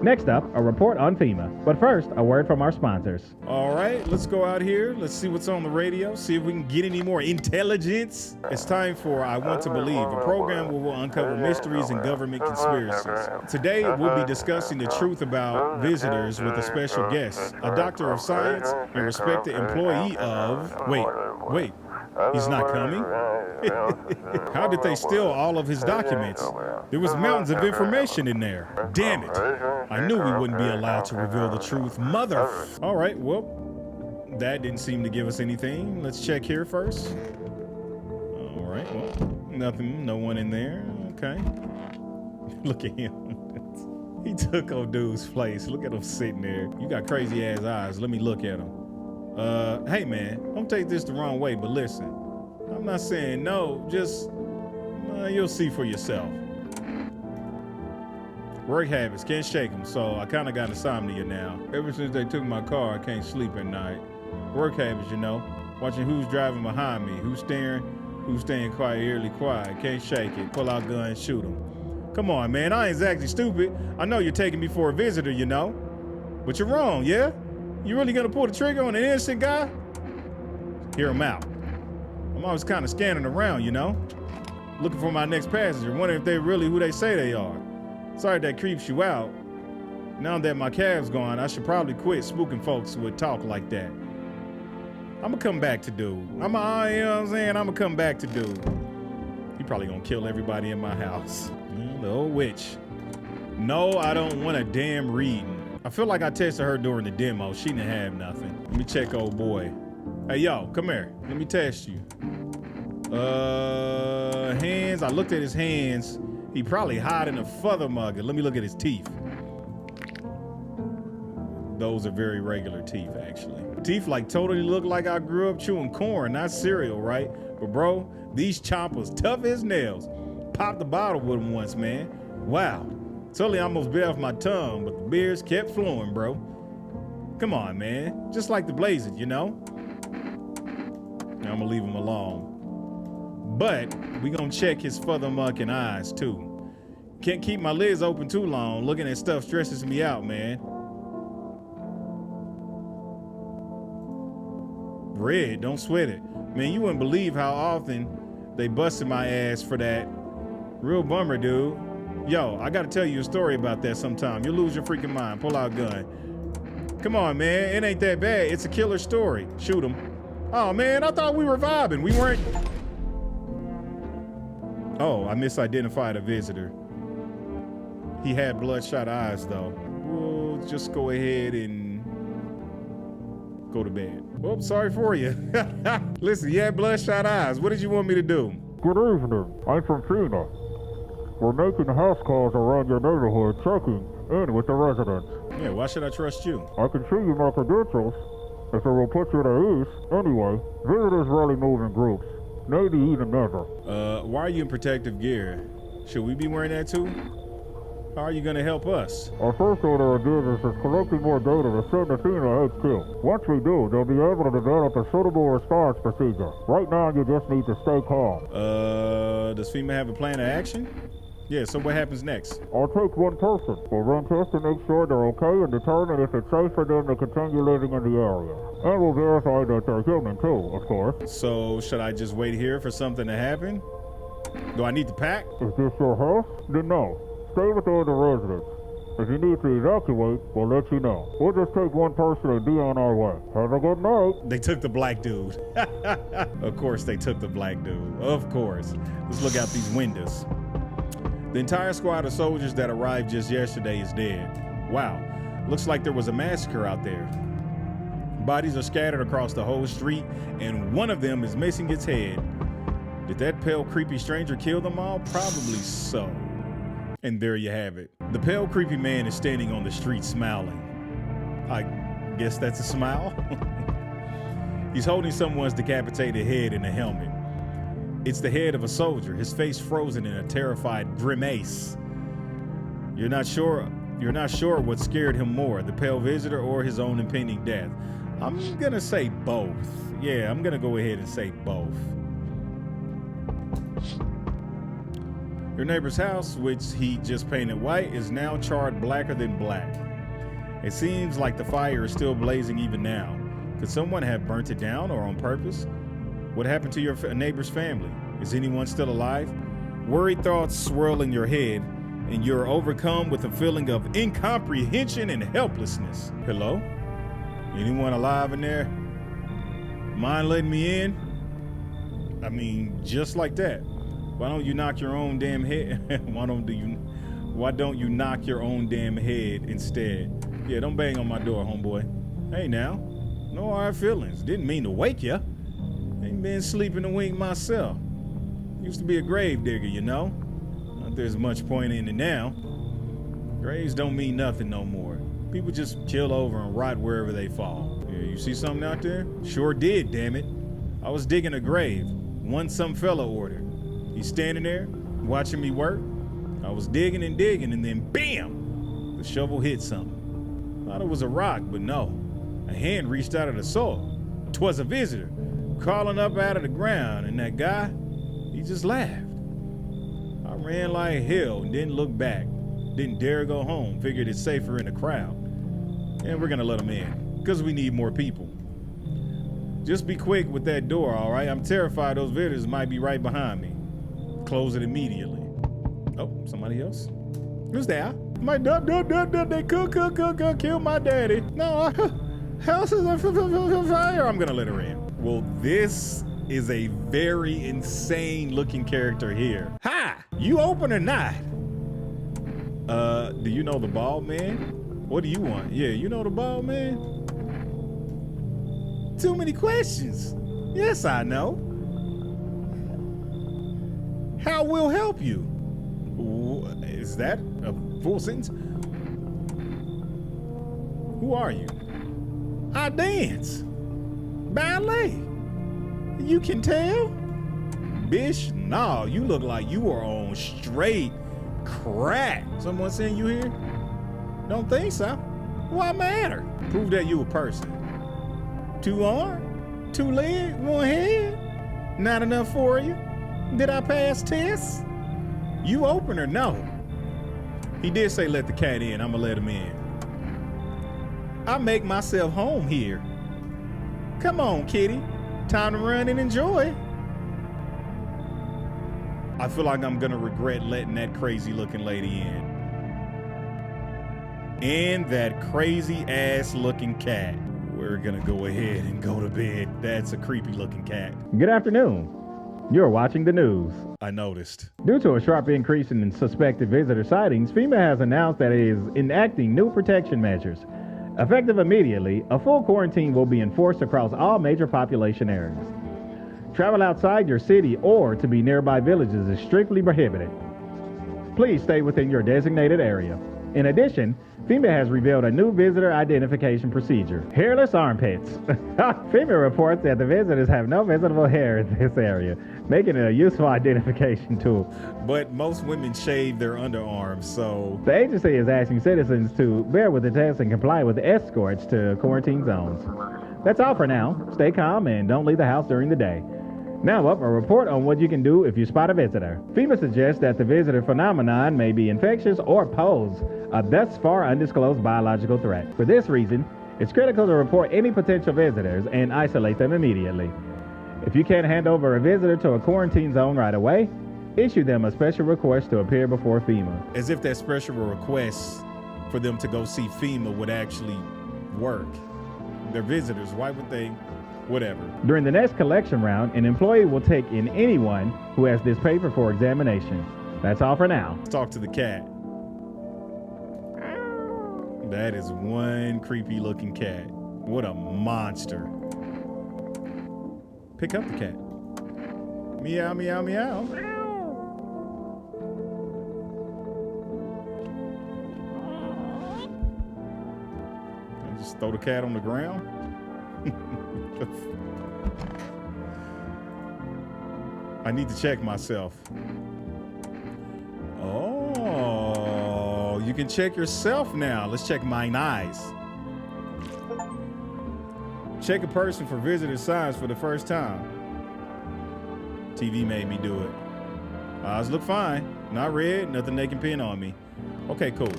Next up, a report on FEMA. But first, a word from our sponsors. All right, let's go out here. Let's see what's on the radio. See if we can get any more intelligence. It's time for I Want to Believe, a program where we'll uncover mysteries and government conspiracies. Today, we'll be discussing the truth about visitors with a special guest, a doctor of science and respected employee of... Wait, he's not coming? How did they steal all of his documents? There was mountains of information in there. Damn it. I knew we wouldn't be allowed to reveal the truth. Mother... All right, well, That didn't seem to give us anything. Let's check here first. All right, well, nothing, no one in there. Okay. Look at him. He took old dude's place. Look at him sitting there. You got crazy ass eyes. Let me look at him. Hey man, don't take this the wrong way, but listen. I'm not saying no, just you'll see for yourself. Work habits, can't shake them, so I kind of got insomnia now. Ever since they took my car, I can't sleep at night. Work habits, you know. Watching who's driving behind me, who's staring, who's staying quiet, eerily quiet. Can't shake it. Pull out gun, shoot them. Come on, man, I ain't exactly stupid. I know you're taking me for a visitor, you know. But you're wrong, yeah? You really gonna pull the trigger on an innocent guy? Hear him out. I'm always kind of scanning around, you know? Looking for my next passenger, wondering if they're really who they say they are. Sorry that creeps you out. Now that my cab's gone, I should probably quit spooking folks who would talk like that. I'ma come back to dude. You know what I'm saying? I'ma come back to dude. He probably gonna kill everybody in my house. The old witch. No, I don't want a damn reading. I feel like I tested her during the demo. She didn't have nothing. Let me check old boy. Hey, yo, come here. Let me test you. Hands. I looked at his hands. He probably hiding a further mugger. Let me look at his teeth. Those are very regular teeth, actually. Teeth like totally look like I grew up chewing corn, not cereal, right? But bro, these chompers tough as nails. Popped the bottle with them once, man. Wow. Totally almost bit off my tongue, but the beers kept flowing, bro. Come on, man. Just like the Blazers, you know? Now I'm gonna leave him alone. But we gonna check his further-mucking eyes, too. Can't keep my lids open too long. Looking at stuff stresses me out, man. Red, don't sweat it. Man, you wouldn't believe how often they busted my ass for that. Real bummer, dude. Yo, I gotta tell you a story about that sometime. You'll lose your freaking mind. Pull out a gun. Come on, man. It ain't that bad. It's a killer story. Shoot him. Oh, man, I thought we were vibing. We weren't. Oh, I misidentified a visitor. He had bloodshot eyes, though. We'll just go ahead and go to bed. Well, sorry for you. Listen, you had bloodshot eyes. What did you want me to do? Good evening. I'm from FEMA. We're making house calls around your neighborhood, checking in with the residents. Yeah, why should I trust you? I can show you my credentials, if it will put you at ease. Anyway, visitors rarely move in groups, maybe even never. Why are you in protective gear? Should we be wearing that too? How are you gonna help us? Our first order of business is collecting more data to send to FEMA HQ. Once we do, they'll be able to develop a suitable response procedure. Right now, you just need to stay calm. Does FEMA have a plan of action? Yeah, so what happens next? I'll take one person. We'll run tests to make sure they're okay and determine if it's safe for them to continue living in the area. And we'll verify that they're human too, of course. So, should I just wait here for something to happen? Do I need to pack? Is this your house? Then no. Stay with the other residents. If you need to evacuate, we'll let you know. We'll just take one person and be on our way. Have a good night. They took the black dude. Of course they took the black dude. Of course. Let's look out these windows. The entire squad of soldiers that arrived just yesterday is dead. Wow, looks like there was a massacre out there. Bodies are scattered across the whole street, and one of them is missing its head. Did that pale, creepy stranger kill them all? Probably so. And there you have it. The pale, creepy man is standing on the street smiling. I guess that's a smile? He's holding someone's decapitated head in a helmet. It's the head of a soldier, his face frozen in a terrified grimace. You're not sure what scared him more, the pale visitor or his own impending death. I'm gonna say both. Yeah, I'm gonna go ahead and say both. Your neighbor's house, which he just painted white, is now charred blacker than black. It seems like the fire is still blazing even now. Could someone have burnt it down or on purpose? What happened to your neighbor's family? Is anyone still alive? Worried thoughts swirl in your head, and you're overcome with a feeling of incomprehension and helplessness. Hello? Anyone alive in there? Mind letting me in? I mean, just like that. Why don't you knock your own damn head? Why don't you knock your own damn head instead? Yeah, don't bang on my door, homeboy. Hey now. No hard feelings. Didn't mean to wake ya. Ain't been sleeping a wink myself. Used to be a grave digger, you know. Not there's much point in it now. Graves don't mean nothing no more. People just kill over and rot wherever they fall. Yeah, you see something out there? Sure did, damn it. I was digging a grave. One some fella ordered. He's standing there, watching me work. I was digging, and then BAM! The shovel hit something. Thought it was a rock, but no. A hand reached out of the soil. 'Twas a visitor, crawling up out of the ground, and that guy, he just laughed. I ran like hell and didn't look back. Didn't dare go home, figured it's safer in the crowd. And we're gonna let him in, because we need more people. Just be quick with that door, all right? I'm terrified those visitors might be right behind me. Close it immediately. Oh, somebody else? Who's there? My they could kill my daddy. No, house is on fire. I'm gonna let her in. Well, this is a very insane looking character here. Hi, you open or not? Do you know the bald man? What do you want? Yeah, you know the bald man? Too many questions. Yes, I know. How will help you? Is that a full sentence? Who are you? I dance. Ballet. You can tell? Bish, nah, you look like you are on straight crack. Someone saying you here? Don't think so. Why matter? Prove that you a person. 2 arms, 2 legs, 1 head. Not enough for you? Did I pass tests? You open or no? He did say let the cat in. I'ma let him in. I make myself home here. Come on, kitty. Time to run and enjoy. I feel like I'm gonna regret letting that crazy looking lady in. And that crazy ass looking cat. We're gonna go ahead and go to bed. That's a creepy looking cat. Good afternoon. You're watching the news. I noticed. Due to a sharp increase in suspected visitor sightings, FEMA has announced that it is enacting new protection measures. Effective immediately, a full quarantine will be enforced across all major population areas. Travel outside your city or to be nearby villages is strictly prohibited. Please stay within your designated area. In addition, FEMA has revealed a new visitor identification procedure. Hairless armpits. FEMA reports that the visitors have no visible hair in this area, making it a useful identification tool. But most women shave their underarms, so... The agency is asking citizens to bear with the test and comply with escorts to quarantine zones. That's all for now. Stay calm and don't leave the house during the day. Now up, a report on what you can do if you spot a visitor. FEMA suggests that the visitor phenomenon may be infectious or pose a thus far undisclosed biological threat. For this reason, it's critical to report any potential visitors and isolate them immediately. If you can't hand over a visitor to a quarantine zone right away, issue them a special request to appear before FEMA. As if that special request for them to go see FEMA would actually work. They're visitors, why would they? Whatever. During the next collection round, an employee will take in anyone who has this paper for examination. That's all for now. Let's talk to the cat. That is one creepy looking cat. What a monster. Pick up the cat. Meow, meow, meow. I just throw the cat on the ground. I need to check myself. Oh, you can check yourself now. Let's check mine eyes. Check a person for visitor signs for the first time. TV made me do it. Eyes look fine. Not red, nothing they can pin on me. Okay, cool.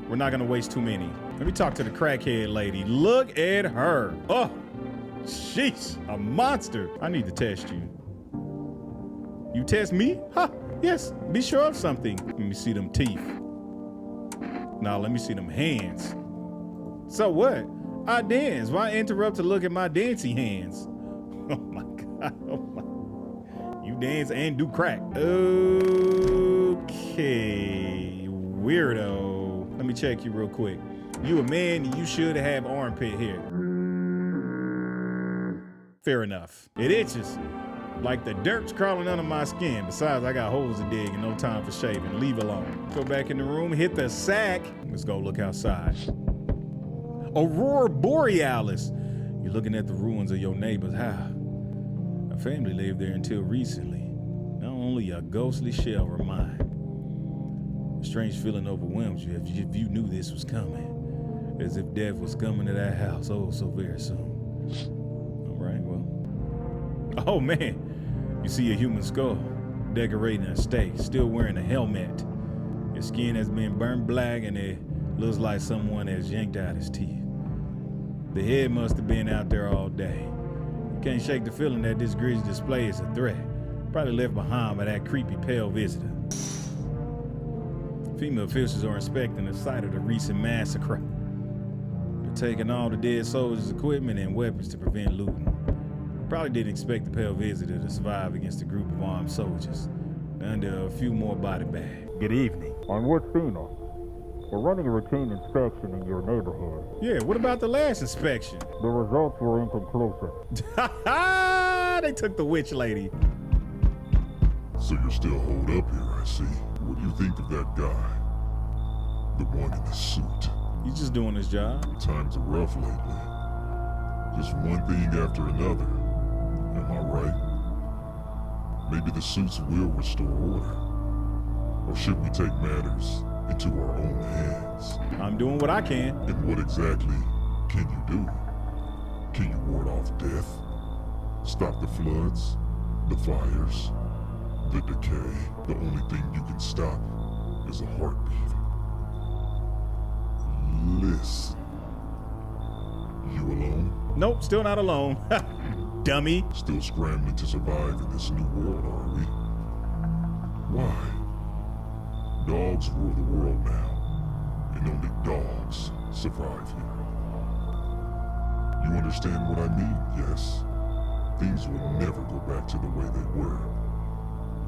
We're not gonna waste too many. Let me talk to the crackhead lady. Look at her. Oh, sheesh, a monster. I need to test you. You test me? Huh, yes, be sure of something. Let me see them teeth. Now let me see them hands. So what? I dance. Why interrupt to look at my dancing hands? Oh my God, oh my. You dance and do crack. Okay, weirdo. Let me check you real quick. You a man and you should have armpit hair. Fair enough. It itches. Like the dirt's crawling under my skin. Besides, I got holes to dig and no time for shaving. Leave alone. Go back in the room, hit the sack. Let's go look outside. Aurora Borealis. You're looking at the ruins of your neighbor's house. A family lived there until recently. Now only a ghostly shell remains. A strange feeling overwhelms you if you knew this was coming. As if death was coming to that house so very soon. All right, well. Oh man, you see a human skull decorating a stake, still wearing a helmet. His skin has been burned black and it looks like someone has yanked out his teeth. The head must have been out there all day. You can't shake the feeling that this grisly display is a threat. Probably left behind by that creepy pale visitor. FEMA officials are inspecting the site of the recent massacre. They're taking all the dead soldiers' equipment and weapons to prevent looting. Probably didn't expect the pale visitor to survive against a group of armed soldiers. Under a few more body bags. Good evening. I'm with FEMA. We're running a routine inspection in your neighborhood. Yeah, what about the last inspection? The results were inconclusive. They took the witch lady. So you're still holed up here, I see. What do you think of that guy? The one in the suit. He's just doing his job. Times are rough lately. Just one thing after another. Am I right? Maybe the suits will restore order. Or should we take matters into our own hands? I'm doing what I can. And what exactly can you do? Can you ward off death? Stop the floods? The fires? The decay? The only thing you can stop is a heartbeat. Listen. You alone? Nope, still not alone. Dummy. Still scrambling to survive in this new world, are we? Why? Dogs rule the world now, and only dogs survive here. You understand what I mean, yes? Things will never go back to the way they were.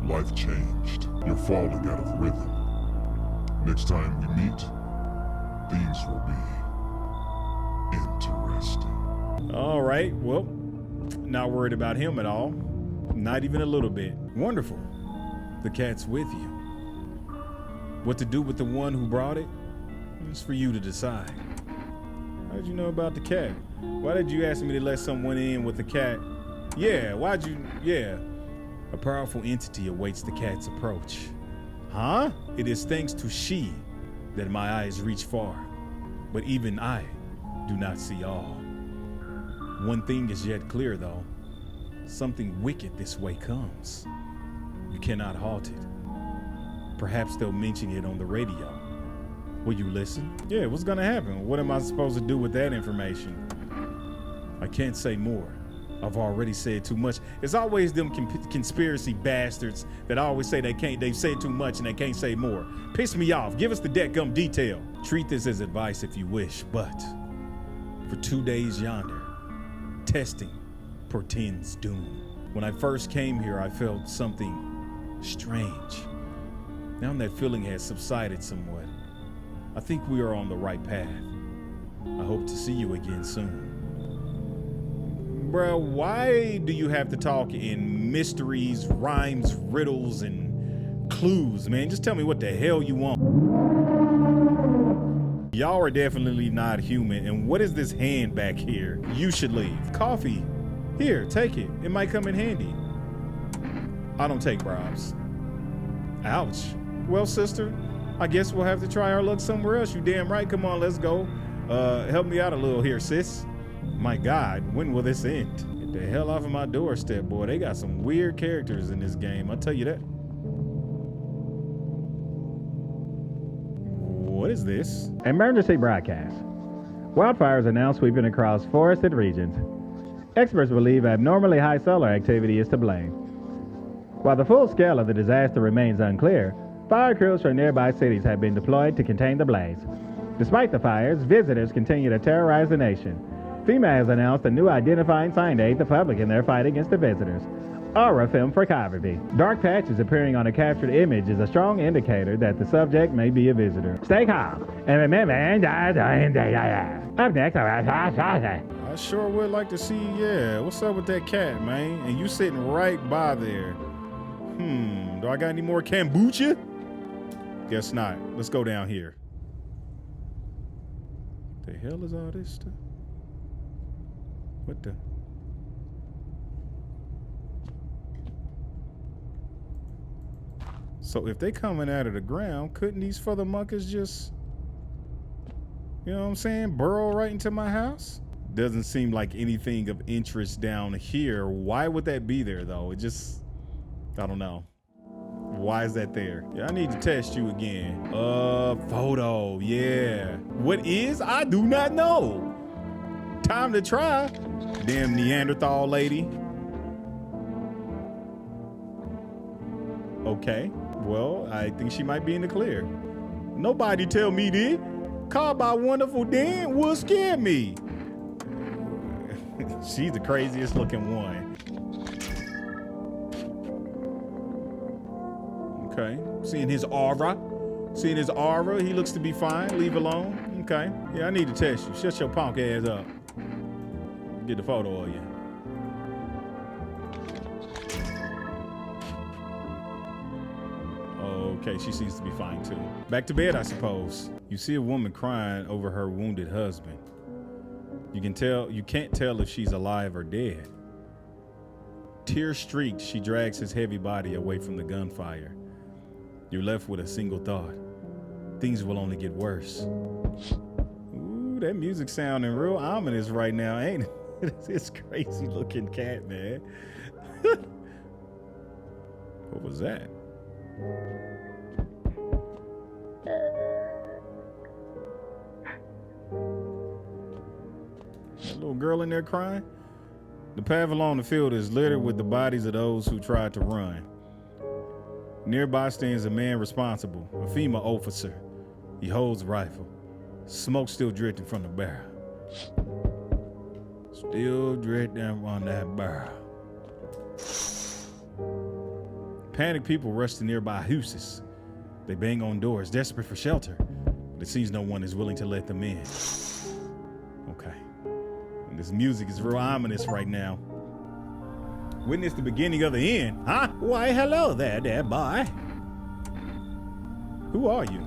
Life changed. You're falling out of rhythm. Next time we meet, things will be interesting. All right, well, not worried about him at all. Not even a little bit. Wonderful. The cat's with you. What to do with the one who brought it? It's for you to decide. How did you know about the cat? Why did you ask me to let someone in with the cat? Yeah, yeah. A powerful entity awaits the cat's approach. Huh? It is thanks to she that my eyes reach far. But even I do not see all. One thing is yet clear though. Something wicked this way comes. You cannot halt it. Perhaps they'll mention it on the radio. Will you listen? Yeah, what's gonna happen? What am I supposed to do with that information? I can't say more. I've already said too much. It's always them conspiracy bastards that always say they've said too much and they can't say more. Piss me off. Give us the deckgum detail. Treat this as advice if you wish, but for 2 days yonder, testing portends doom. When I first came here, I felt something strange. Now that feeling has subsided somewhat. I think we are on the right path. I hope to see you again soon. Bruh, why do you have to talk in mysteries, rhymes, riddles, and clues, man? Just tell me what the hell you want. Y'all are definitely not human. And what is this hand back here? You should leave. Coffee. Here, take it. It might come in handy. I don't take bribes. Ouch. Well, sister, I guess we'll have to try our luck somewhere else. You damn right. Come on, let's go. Help me out a little here, sis. My God, when will this end? Get the hell off of my doorstep, boy. They got some weird characters in this game. I'll tell you that. What is this? Emergency broadcast. Wildfires are now sweeping across forested regions. Experts believe abnormally high solar activity is to blame. While the full scale of the disaster remains unclear, fire crews from nearby cities have been deployed to contain the blaze. Despite the fires, visitors continue to terrorize the nation. FEMA has announced a new identifying sign to aid the public in their fight against the visitors. Aura film photography. Dark patches appearing on a captured image is a strong indicator that the subject may be a visitor. Stay calm and remember. Up next, I I sure would like to see, yeah, what's up with that cat, man? And you sitting right by there. Do I got any more kombucha? Guess not. Let's go down here. The hell is all this stuff? What the? So if they coming out of the ground, couldn't these further muckers just, you know what I'm saying, burrow right into my house? Doesn't seem like anything of interest down here. Why would that be there though? It just, I don't know. Why is that there? Yeah, I need to test you again. Photo, yeah. What is? I do not know. Time to try. Damn Neanderthal lady. Okay, well, I think she might be in the clear. Nobody tell me this. Called by wonderful Dan will scare me. She's the craziest looking one. Okay, seeing his aura. Seeing his aura, he looks to be fine. Leave alone. Okay, yeah, I need to test you. Shut your punk ass up. Get the photo of you. Okay, she seems to be fine too. Back to bed, I suppose. You see a woman crying over her wounded husband. You can't tell if she's alive or dead. Tear-streaked, she drags his heavy body away from the gunfire. You're left with a single thought. Things will only get worse. Ooh, that music sounding real ominous right now, ain't it? This crazy looking cat, man. What was that? That little girl in there crying? The path along the field is littered with the bodies of those who tried to run. Nearby stands a man responsible, a FEMA officer. He holds a rifle. Smoke still drifting from the barrel. Still drifting on that barrel. Panicked people rush to nearby houses. They bang on doors, desperate for shelter, but it seems no one is willing to let them in. Okay. And this music is real ominous right now. Witness the beginning of the end, huh? Why, hello there, boy. Who are you?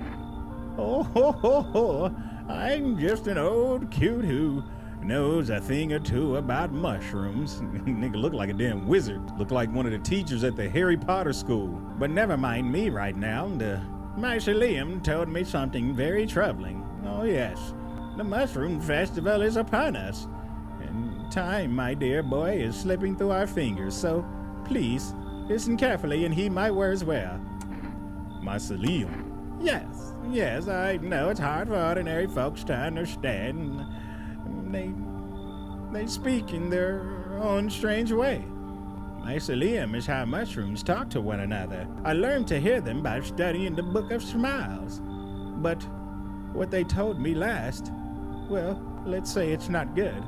Oh, ho, ho, ho. I'm just an old cute who knows a thing or two about mushrooms. Nigga look like a damn wizard. Look like one of the teachers at the Harry Potter school. But never mind me right now. The mausoleum told me something very troubling. Oh yes, the mushroom festival is upon us. And time, my dear boy, is slipping through our fingers. So please, listen carefully and heed my words well. Mausoleum? Yes, I know it's hard for ordinary folks to understand. They speak in their own strange way. Mausoleum is how mushrooms talk to one another. I learned to hear them by studying the Book of Smiles. But what they told me last, well, let's say it's not good.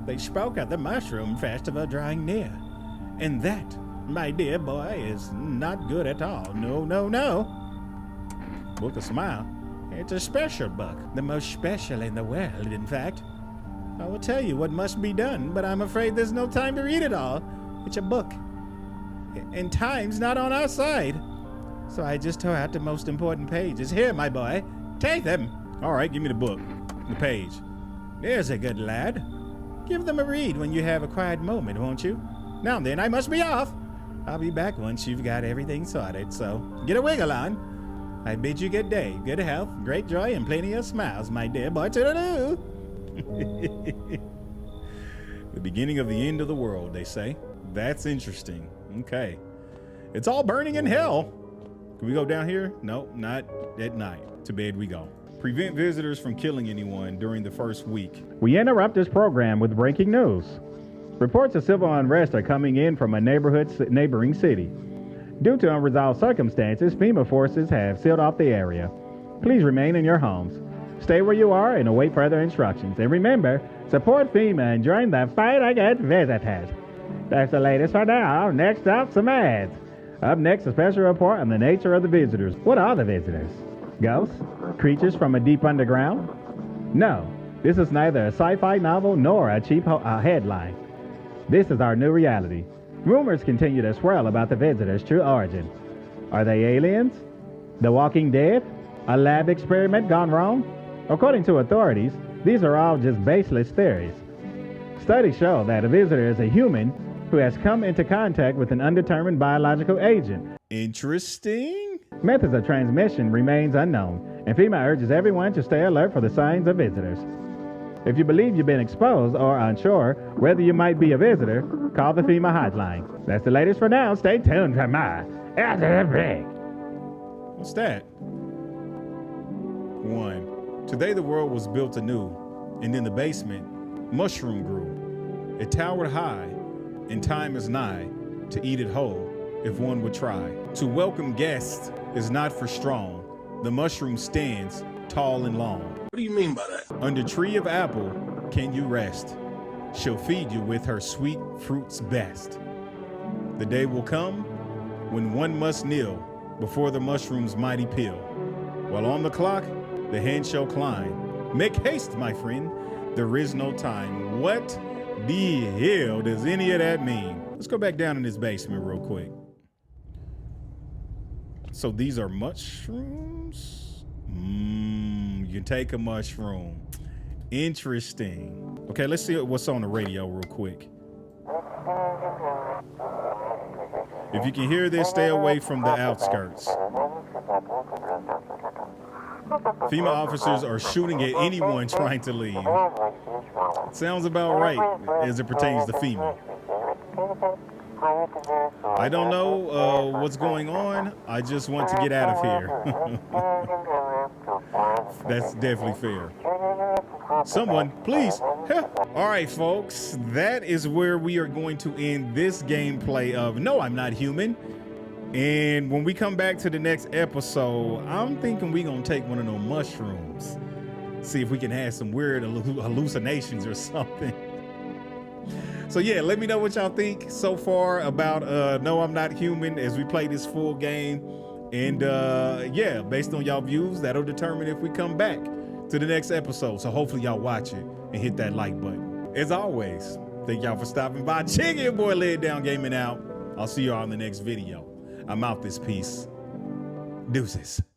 They spoke of the mushroom festival drawing near. And that, my dear boy, is not good at all. No. Book of Smile? It's a special book. The most special in the world, in fact. I will tell you what must be done, but I'm afraid there's no time to read it all. It's a book. And time's not on our side. So I just tore out the most important pages. Here, my boy. Take them. All right, give me the book. The page. There's a good lad. Give them a read when you have a quiet moment, won't you? Now then, I must be off. I'll be back once you've got everything sorted, so get a wiggle on. I bid you good day, good health, great joy, and plenty of smiles, my dear boy. Toodaloo. The beginning of the end of the world, they say. That's interesting. Okay. It's all burning in hell. Can we go down here? No, not at night. To bed we go. Prevent visitors from killing anyone during the first week. We interrupt this program with breaking news. Reports of civil unrest are coming in from a neighboring city. Due to unresolved circumstances, FEMA forces have sealed off the area. Please remain in your homes. Stay where you are and await further instructions. And remember, support FEMA and join the fight against visitors. That's the latest for now. Next up, some ads. Up next, a special report on the nature of the visitors. What are the visitors? Ghosts? Creatures from a deep underground? No, This is neither a sci-fi novel nor a cheap headline. This is our new reality. Rumors continue to swirl about the visitors' true origin. Are they aliens? The Walking Dead? A lab experiment gone wrong? According to authorities, these are all just baseless theories. Studies show that a visitor is a human who has come into contact with an undetermined biological agent. Interesting. Methods of transmission remains unknown, and FEMA urges everyone to stay alert for the signs of visitors. If you believe you've been exposed or unsure whether you might be a visitor, call the FEMA hotline. That's the latest for now. Stay tuned for more after the break. What's that? 1. Today the world was built anew, and in the basement, mushroom grew. It towered high, and time is nigh to eat it whole, if one would try. To welcome guests is not for strong. The mushroom stands tall and long. What do you mean by that? Under tree of apple can you rest. She'll feed you with her sweet fruits best. The day will come when one must kneel before the mushroom's mighty peel. While on the clock, the hand shall climb. Make haste, my friend, there is no time. What the hell does any of that mean? Let's go back down in this basement real quick. So these are mushrooms? You can take a mushroom. Interesting. Okay, let's see what's on the radio real quick. If you can hear this, stay away from the outskirts. FEMA officers are shooting at anyone trying to leave. It sounds about right as it pertains to FEMA. I don't know what's going on. I just want to get out of here. That's definitely fair. Someone, please help. All right, folks, that is where we are going to end this gameplay of No, I'm Not Human. And when we come back to the next episode, I'm thinking we're going to take one of those mushrooms. See if we can have some weird hallucinations or something. So yeah, let me know what y'all think so far about No, I'm Not Human as we play this full game. And yeah, based on y'all views, that'll determine if we come back to the next episode. So hopefully y'all watch it and hit that like button. As always, thank y'all for stopping by. Check your boy Laid Down Gaming out. I'll see y'all in the next video. I'm out this piece. Deuces.